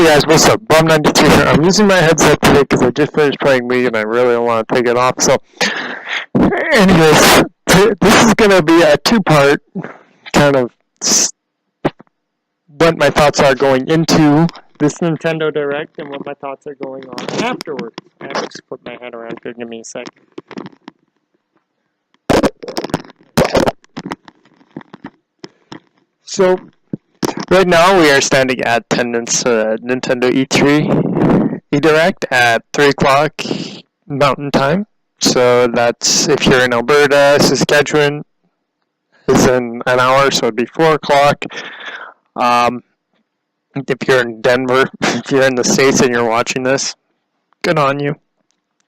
guys, what's up? Bomb93 here. I'm using my headset today because I just finished playing Wii and I really don't want to take it off. So, anyways, this is going to be a two-part kind of what my thoughts are going into this Nintendo Direct and what my thoughts are going on afterwards. I have to just put my head around here. Give me a sec. So, right now we are standing at attendance Nintendo E3 E-Direct at 3 o'clock Mountain Time. So that's, if you're in Alberta, Saskatchewan is in an hour, so it'd be 4 o'clock. If you're in Denver, if you're in the States and you're watching this, good on you.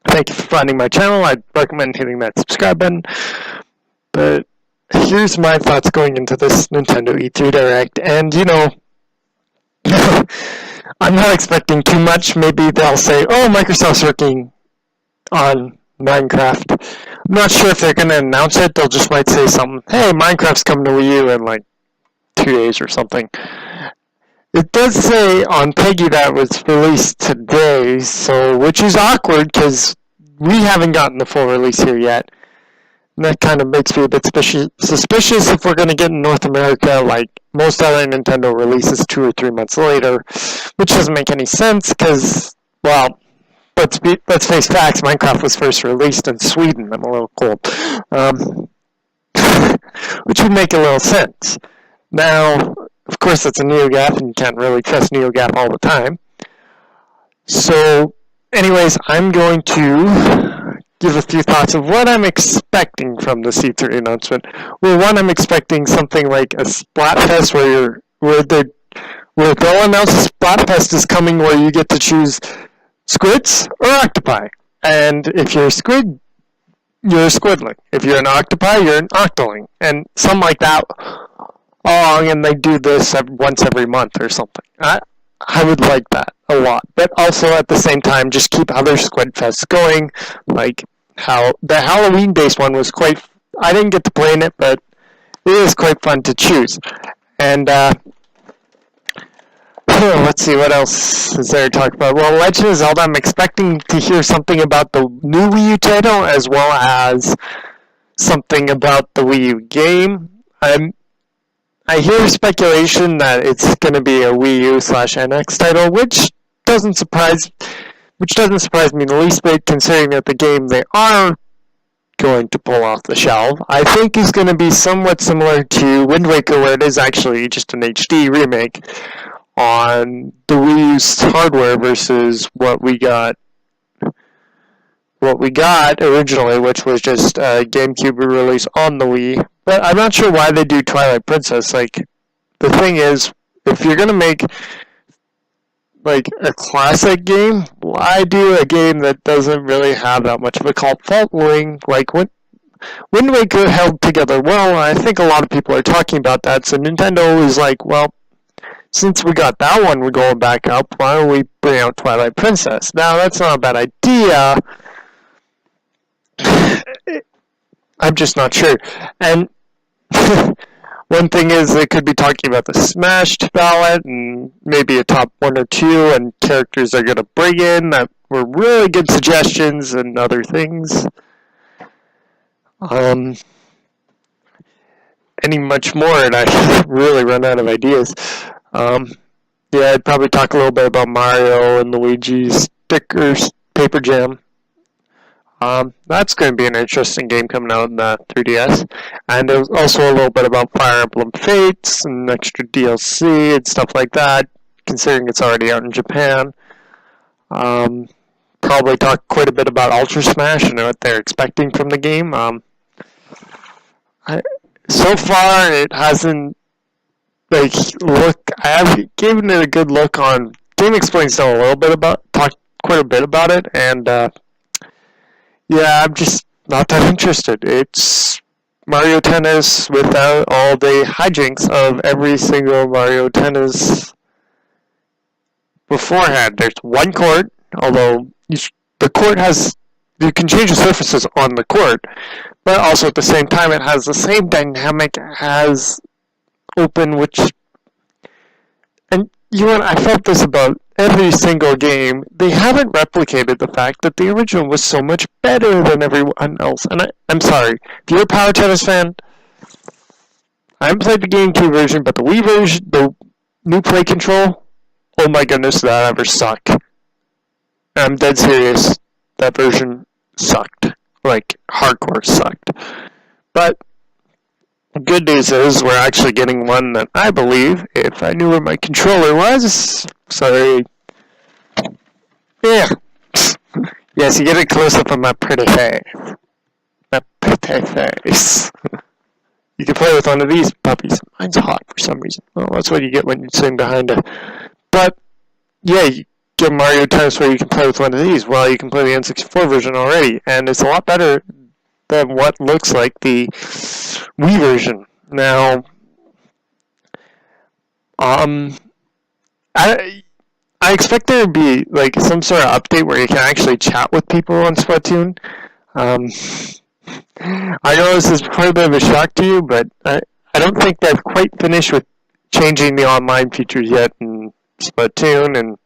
Thank you for finding my channel. I'd recommend hitting that subscribe button. But here's my thoughts going into this Nintendo E3 Direct, and you know, I'm not expecting too much. Maybe they'll say, oh, Microsoft's working on Minecraft. I'm not sure if they're going to announce it. They'll just might say something, hey, Minecraft's coming to Wii U in like 2 days or something. It does say on Peggy that was released today, so which is awkward because we haven't gotten the full release here yet. And that kind of makes me a bit suspicious if we're going to get in North America like most other Nintendo releases 2 or 3 months later, which doesn't make any sense because, well, let's face facts, Minecraft was first released in Sweden. I'm a little cold. Which would make a little sense. Now, of course, it's a NeoGAF, and you can't really trust NeoGAF all the time. So, anyways, I'm going to give a few thoughts of what I'm expecting from the E3 announcement. Well, one, I'm expecting something like a Splatfest where they'll announce a Splatfest is coming where you get to choose squids or octopi. And if you're a squid, you're a squidling. If you're an octopi, you're an octoling. And something like that. Oh, and they do this once every month or something. I would like that a lot. But also at the same time, just keep other Squid Fests going. Like how the Halloween-based one was quite... I didn't get to play in it, but it is quite fun to choose. And, let's see, what else is there to talk about? Well, Legend of Zelda, I'm expecting to hear something about the new Wii U title, as well as something about the Wii U game. I hear speculation that it's going to be a Wii U/NX title, which doesn't surprise me in the least bit, considering that the game they are going to pull off the shelf, I think is going to be somewhat similar to Wind Waker, where it is actually just an HD remake on the Wii U's hardware versus what we got originally, which was just a GameCube release on the Wii. But I'm not sure why they do Twilight Princess. Like, the thing is, if you're gonna make like a classic game, why do a game that doesn't really have that much of a cult following? Like Wind Waker held together well. I think a lot of people are talking about that. So Nintendo is like, well, since we got that one, we're going back up. Why don't we bring out Twilight Princess? Now that's not a bad idea. I'm just not sure. And one thing is they could be talking about the Smashed ballot and maybe a top 1 or 2 and characters they're going to bring in that were really good suggestions and other things. Any much more and I really run out of ideas. Yeah, I'd probably talk a little bit about Mario and Luigi's stickers, Paper Jam. That's going to be an interesting game coming out in the 3DS. And there's also a little bit about Fire Emblem Fates and extra DLC and stuff like that, considering it's already out in Japan. Probably talk quite a bit about Ultra Smash and what they're expecting from the game. So far, it hasn't, like, I've given it a good look on, Game Explain's done talked quite a bit about it, and, yeah, I'm just not that interested. It's Mario Tennis without all the hijinks of every single Mario Tennis beforehand. There's one court, although the court has... You can change the surfaces on the court, but also at the same time it has the same dynamic as Open, which... And you know what, I felt this about every single game, they haven't replicated the fact that the original was so much better than everyone else. And I'm sorry, if you're a Power Tennis fan, I haven't played the GameCube version, but the Wii version, the new play control, oh my goodness, did that ever suck. I'm dead serious. That version sucked. Like, hardcore sucked. But the good news is we're actually getting one that I believe, if I knew where my controller was, sorry. Yeah. Yes, you get a close-up of my pretty face. My pretty face. You can play with one of these puppies. Mine's hot for some reason. Well, that's what you get when you're sitting behind it. But, yeah, you get Mario Tennis where you can play with one of these. Well, you can play the N64 version already, and it's a lot better than what looks like the Wii version. Now, I expect there to be like some sort of update where you can actually chat with people on Splatoon. I know this is quite a bit of a shock to you, but I don't think they've quite finished with changing the online features yet in Splatoon. And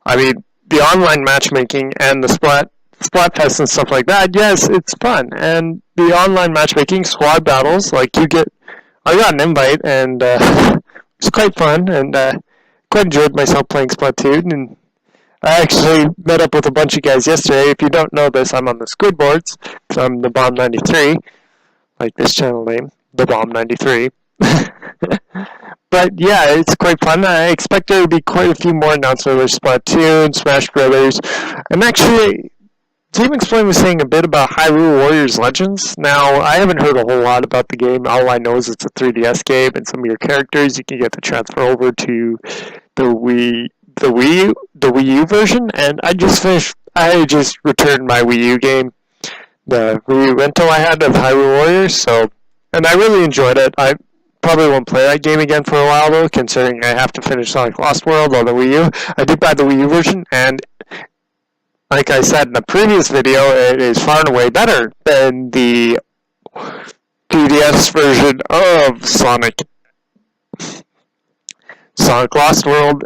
I mean, the online matchmaking and the Splatfest and stuff like that, yes, it's fun. And the online matchmaking, squad battles, like I got an invite, and it's quite fun, and quite enjoyed myself playing Splatoon. And I actually met up with a bunch of guys yesterday. If you don't know this, I'm on the Squid Boards. I'm Th3bomb 93, like this channel name, Th3bomb 93. But yeah, it's quite fun. I expect there to be quite a few more announcements with Splatoon, Smash Brothers, and actually, Team Explain was saying a bit about Hyrule Warriors Legends. Now, I haven't heard a whole lot about the game. All I know is it's a 3DS game, and some of your characters you can get to transfer over to the Wii U version. And I just returned my Wii U game, the Wii U rental I had of Hyrule Warriors. And I really enjoyed it. I probably won't play that game again for a while though, considering I have to finish Sonic Lost World on the Wii U. I did buy the Wii U version, and like I said in the previous video, it is far and away better than the 3DS version of Sonic Lost World.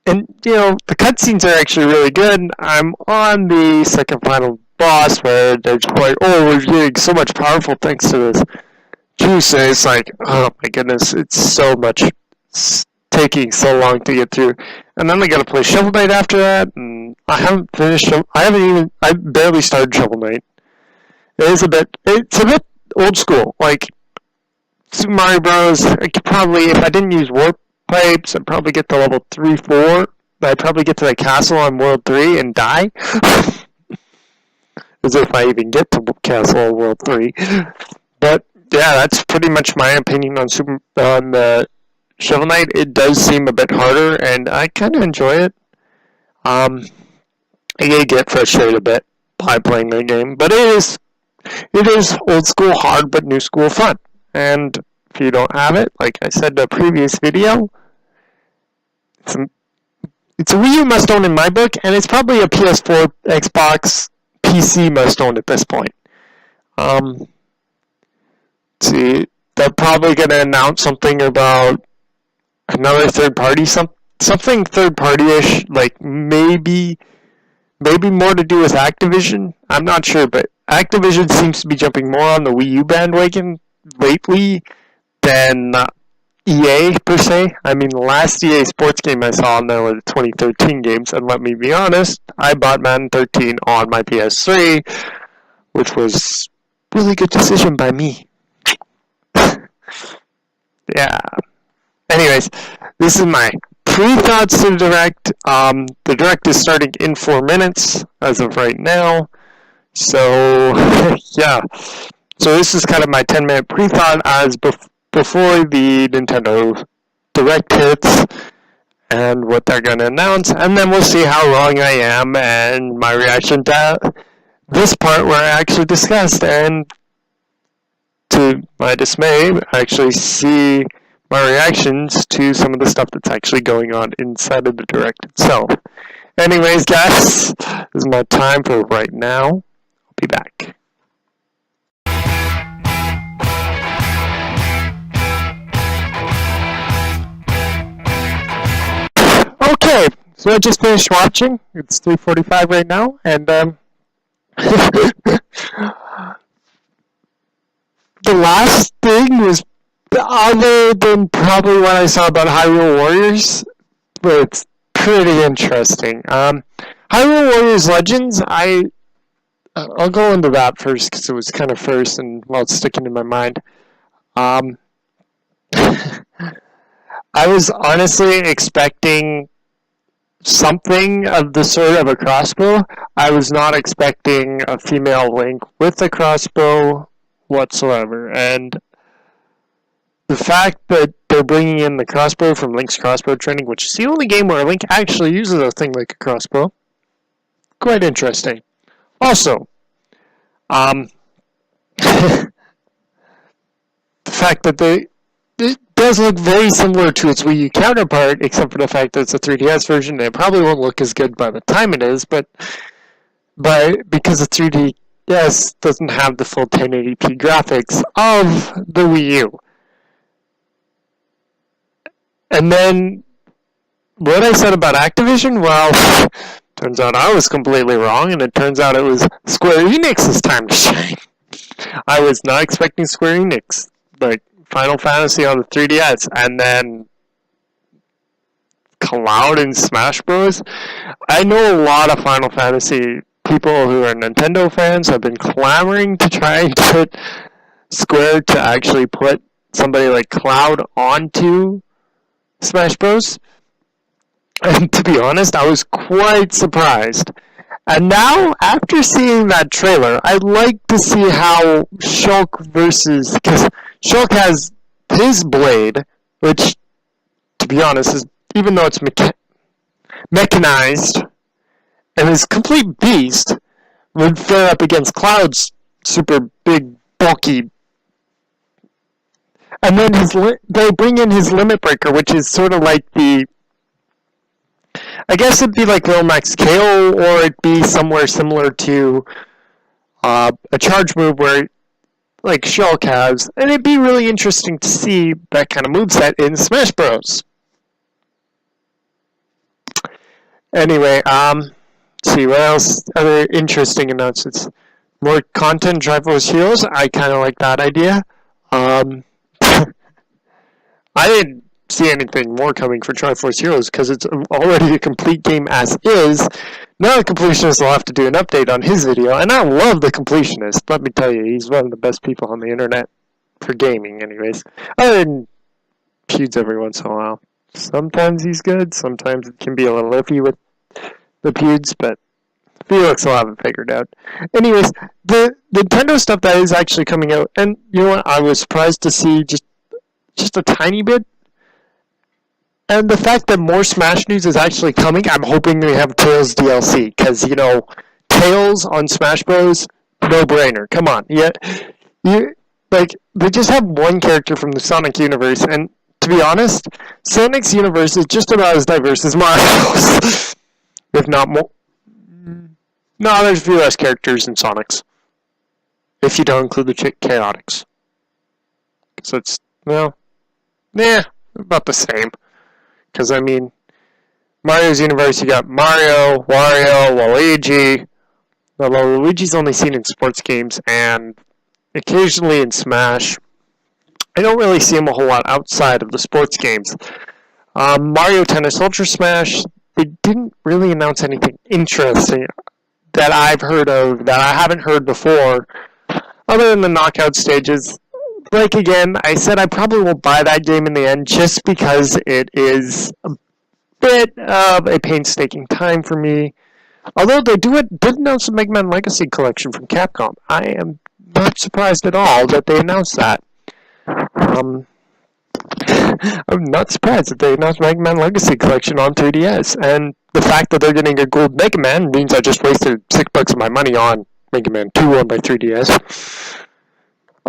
And, the cutscenes are actually really good. I'm on the second final boss where they're just like, we're getting so much powerful thanks to this juice. And it's like, oh my goodness, it's so much. It's taking so long to get through. And then I gotta play Shovel Knight after that, and I haven't finished. I barely started Shovel Knight. It's a bit old school. Like Super Mario Bros. I could probably, if I didn't use warp pipes, I'd probably get to level 3, 4. I'd probably get to the castle on World 3 and die. As if I even get to Castle on World 3. But yeah, that's pretty much my opinion on Shovel Knight. It does seem a bit harder, and I kind of enjoy it. I get frustrated a bit by playing the game, but it is old school hard, but new school fun. And if you don't have it, like I said in the previous video, it's a Wii U must own in my book, and it's probably a PS4, Xbox, PC must own at this point. See, they're probably going to announce something about another third party, something third party-ish, like maybe more to do with Activision. I'm not sure, but Activision seems to be jumping more on the Wii U bandwagon lately than EA per se. I mean, the last EA Sports game I saw on there was the 2013 games, and let me be honest, I bought Madden 13 on my PS3, which was a really good decision by me. Yeah. Anyways, this is my pre-thoughts to the Direct. The Direct is starting in 4 minutes as of right now. So, yeah. So this is kind of my 10-minute pre-thought as before the Nintendo Direct hits and what they're going to announce. And then we'll see how wrong I am and my reaction to this part where I actually discussed. And to my dismay, I actually see my reactions to some of the stuff that's actually going on inside of the Direct itself. Anyways, guys, this is my time for right now. I'll be back. Okay, so I just finished watching. It's 3:45 right now, and the last thing was other than probably what I saw about Hyrule Warriors, but it's pretty interesting. Hyrule Warriors Legends, I'll go into that first because it was kind of first and well, it's sticking in my mind. I was honestly expecting something of the sort of a crossbow. I was not expecting a female Link with a crossbow whatsoever, and the fact that they're bringing in the crossbow from Link's Crossbow Training, which is the only game where Link actually uses a thing like a crossbow, quite interesting. Also, the fact that it does look very similar to its Wii U counterpart, except for the fact that it's a 3DS version, and it probably won't look as good by the time it is, but because the 3DS doesn't have the full 1080p graphics of the Wii U. And then, what I said about Activision, well, turns out I was completely wrong, and it turns out it was Square Enix's time to shine. I was not expecting Square Enix, like Final Fantasy on the 3DS, and then Cloud and Smash Bros. I know a lot of Final Fantasy people who are Nintendo fans have been clamoring to try and get Square to actually put somebody like Cloud onto Smash Bros. And to be honest, I was quite surprised. And now, after seeing that trailer, I'd like to see how Shulk versus... Because Shulk has his blade, which, to be honest, is, even though it's mechanized and is complete beast, would fare up against Cloud's super big, bulky... And then they bring in his Limit Breaker, which is sort of like the... I guess it'd be like Lomax KO, or it'd be somewhere similar to a charge move where, like Shulk has, and it'd be really interesting to see that kind of moveset in Smash Bros. Anyway, let's see, what else? Other interesting announcements. More content, Triforce Heroes. I kind of like that idea. I didn't see anything more coming for Triforce Heroes because it's already a complete game as is. Now the completionist will have to do an update on his video, and I love the completionist. Let me tell you, he's one of the best people on the internet for gaming, anyways. Other than feuds every once in a while. Sometimes he's good, sometimes it can be a little iffy with the feuds, but Felix will have it figured out. Anyways, the Nintendo stuff that is actually coming out, and you know what, I was surprised to see just a tiny bit. And the fact that more Smash news is actually coming, I'm hoping we have Tails DLC, because, you know, Tails on Smash Bros, no-brainer. Come on. Yeah, they just have one character from the Sonic universe, and to be honest, Sonic's universe is just about as diverse as Mario's. If not more. No, there's a few less characters in Sonic's. If you don't include the Chaotix. So it's, well, about the same. Because, I mean, Mario's universe, you got Mario, Wario, Luigi. Although Luigi's only seen in sports games and occasionally in Smash. I don't really see him a whole lot outside of the sports games. Mario Tennis Ultra Smash, they didn't really announce anything interesting that I've heard of, that I haven't heard before, other than the knockout stages. Like, again, I said I probably won't buy that game in the end just because it is a bit of a painstaking time for me. Although they did announce the Mega Man Legacy Collection from Capcom. I am not surprised at all that they announced that. I'm not surprised that they announced Mega Man Legacy Collection on 3DS. And the fact that they're getting a gold Mega Man means I just wasted $6 of my money on Mega Man 2 on my 3DS.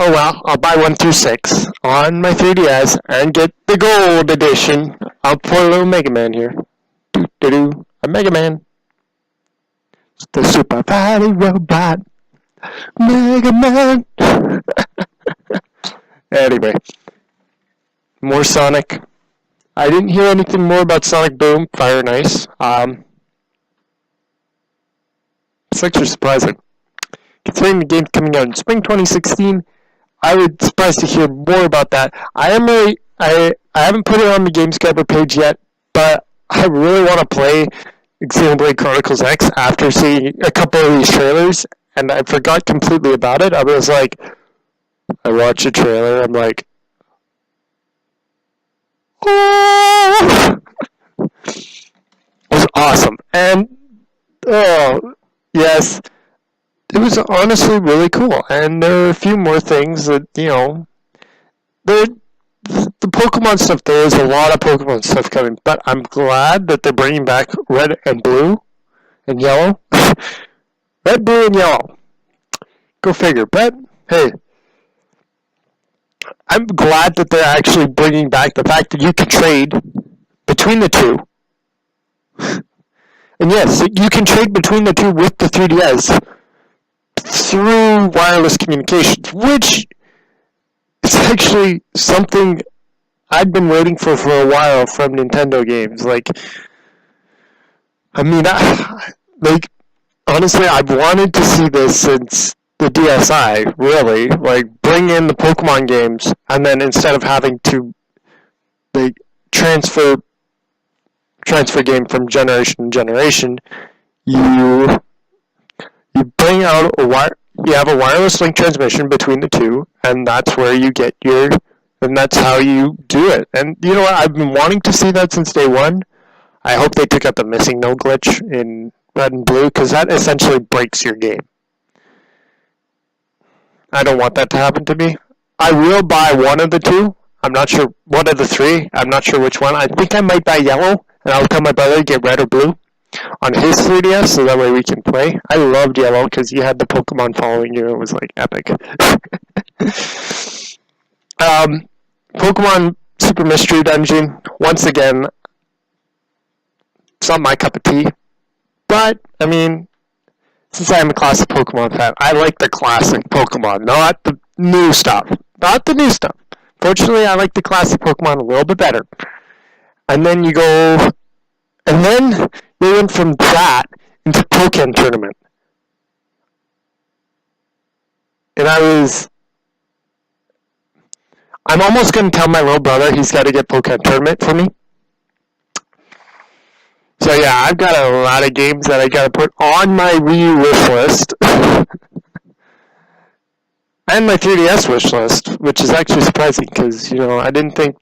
Oh well, I'll buy 1 through 6 on my 3DS and get the gold edition. I'll put a little Mega Man here. A Mega Man. It's the super fatty robot. Mega Man. Anyway. More Sonic. I didn't hear anything more about Sonic Boom, Fire and Ice. It's actually surprising. Considering the game's coming out in spring 2016, I would be surprised to hear more about that. I haven't put it on the Gamesgrabbr page yet, but I really want to play Xenoblade Chronicles X after seeing a couple of these trailers, and I forgot completely about it. I was like, I watched a trailer, I'm like, oh! It was awesome. And, oh, yes, it was honestly really cool. And there are a few more things that, the Pokemon stuff, there is a lot of Pokemon stuff coming, but I'm glad that they're bringing back red and blue and yellow. Red, blue, and yellow. Go figure. But, hey, I'm glad that they're actually bringing back the fact that you can trade between the two. And yes, you can trade between the two with the 3DS through wireless communications, which is actually something I've been waiting for a while from Nintendo games. Honestly, I've wanted to see this since the DSi, really. Bring in the Pokemon games, and then instead of having to, transfer game from generation to generation, you bring out you have a wireless link transmission between the two, and that's where you get and that's how you do it. And you know what? I've been wanting to see that since day one. I hope they took out the missing no glitch in red and blue, because that essentially breaks your game. I don't want that to happen to me. I will buy one of the two. I'm not sure, one of the three. I'm not sure which one. I think I might buy yellow, and I'll tell my brother to get red or blue on his 3DS, so that way we can play. I loved yellow because you had the Pokemon following you. It was epic. Pokemon Super Mystery Dungeon, once again, it's not my cup of tea. But, since I'm a classic Pokemon fan, I like the classic Pokemon, not the new stuff. Not the new stuff. Fortunately, I like the classic Pokemon a little bit better. And then you went from that into Pokken Tournament. And I'm almost going to tell my little brother he's got to get Pokken Tournament for me. So yeah, I've got a lot of games that I got to put on my Wii U wish list. And my 3DS wish list, which is actually surprising because, I didn't think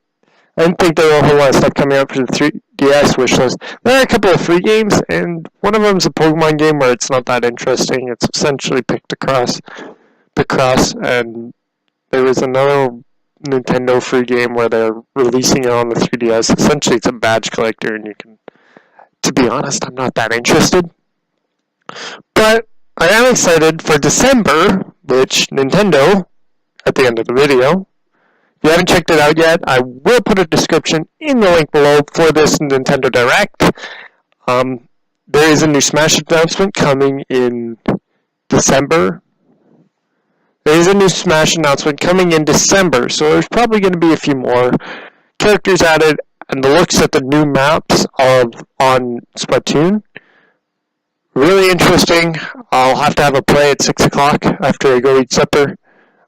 there were a whole lot of stuff coming out for the 3DS wish list. There are a couple of free games, and one of them is a Pokemon game where it's not that interesting. It's essentially Picross, and there was another Nintendo free game where they're releasing it on the 3DS. Essentially, it's a badge collector, and you can... To be honest, I'm not that interested. But I am excited for December, which Nintendo, at the end of the video, if you haven't checked it out yet, I will put a description in the link below for this Nintendo Direct. There is a new Smash announcement coming in December. So there's probably going to be a few more characters added, and the looks at the new maps on Splatoon, really interesting. I'll have to have a play at 6 o'clock after I go eat supper.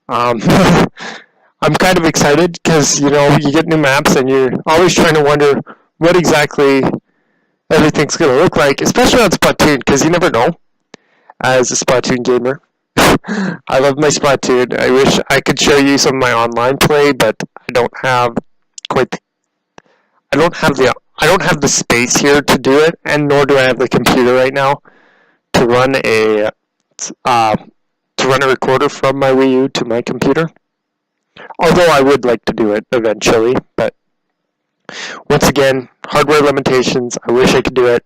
I'm kind of excited because, you get new maps and you're always trying to wonder what exactly everything's going to look like, especially on Splatoon, because you never know as a Splatoon gamer. I love my Splatoon. I wish I could show you some of my online play, but I don't have the space here to do it, and nor do I have the computer right now to run a recorder from my Wii U to my computer. Although I would like to do it eventually, but once again, hardware limitations. I wish I could do it.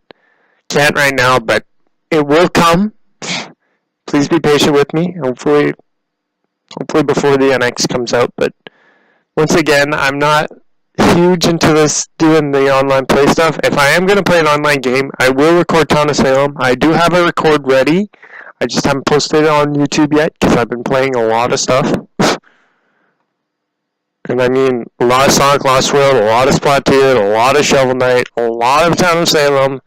Can't right now, but it will come. Please be patient with me. Hopefully before the NX comes out, but once again, I'm not huge into this doing the online play stuff. If I am going to play an online game, I will record Town of Salem. I do have a record ready. I just haven't posted it on YouTube yet because I've been playing a lot of stuff. And I mean a lot of Sonic Lost World, a lot of Splatoon, a lot of Shovel Knight, a lot of Town of Salem,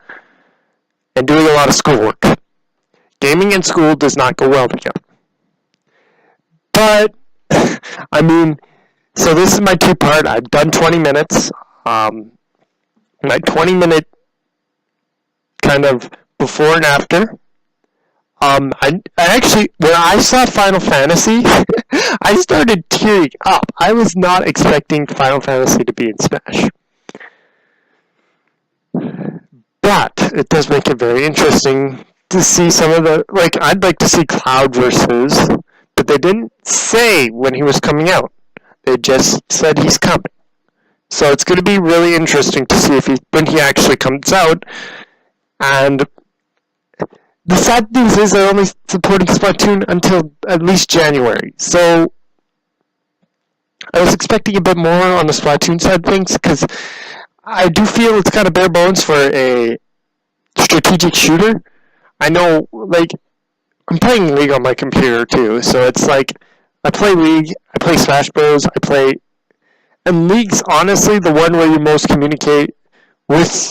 and doing a lot of schoolwork. Gaming and school does not go well together. But, I mean, so this is my two-part. I've done 20 minutes. My 20-minute kind of before and after. I actually, when I saw Final Fantasy, I started tearing up. I was not expecting Final Fantasy to be in Smash. But it does make it very interesting to see some of the, like, I'd like to see Cloud versus, but they didn't say when he was coming out. They just said he's coming. So it's going to be really interesting to see if when he actually comes out. And the sad news is they're only supporting Splatoon until at least January. So I was expecting a bit more on the Splatoon side of things, because I do feel it's kind of bare bones for a strategic shooter. I know, like, I'm playing League on my computer too, so it's like, I play League, I play Smash Bros, and League's honestly the one where you most communicate with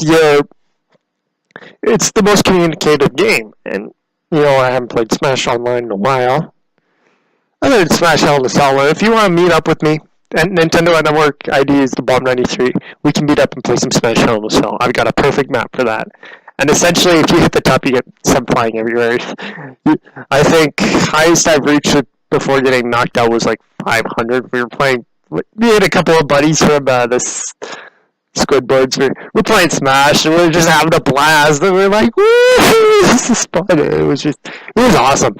it's the most communicative game, and, you know, I haven't played Smash Online in a while. Other than Smash Hell in a Cell, if you want to meet up with me, and Nintendo Network ID is th3bomb, we can meet up and play some Smash Hell in a Cell. I've got a perfect map for that. And essentially, if you hit the top, you get some flying everywhere. I think highest I've reached before getting knocked out was like 500. We had a couple of buddies from the Squidboards. We're playing Smash, and we're just having a blast. And we're like, woo, this is fun. It was awesome.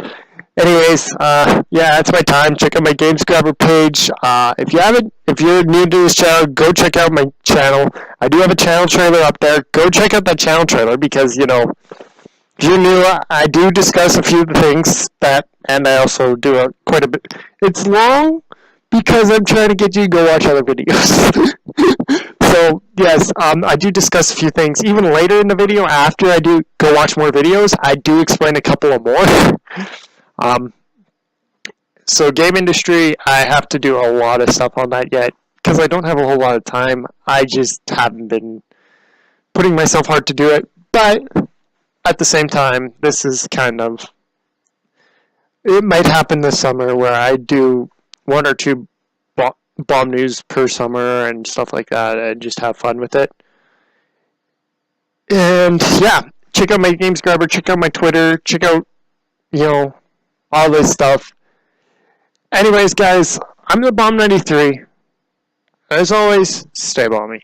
Anyways, yeah, that's my time. Check out my Gamesgrabbr page. If you're new to this channel, go check out my channel. I do have a channel trailer up there. Go check out that channel trailer, because, you know, if you're new, I do discuss a few things and I also do quite a bit. It's long because I'm trying to get you to go watch other videos. So, yes, I do discuss a few things. Even later in the video, after I do go watch more videos, I do explain a couple of more. So game industry, I have to do a lot of stuff on that yet, because I don't have a whole lot of time. I just haven't been putting myself hard to do it, but at the same time, this is kind of, it might happen this summer where I do 1 or 2 bomb news per summer and stuff like that, and just have fun with it. And yeah, check out my Gamesgrabbr, check out my Twitter, check out, you know, all this stuff. Anyways, guys, I'm Th3bomb. As always, stay bomby.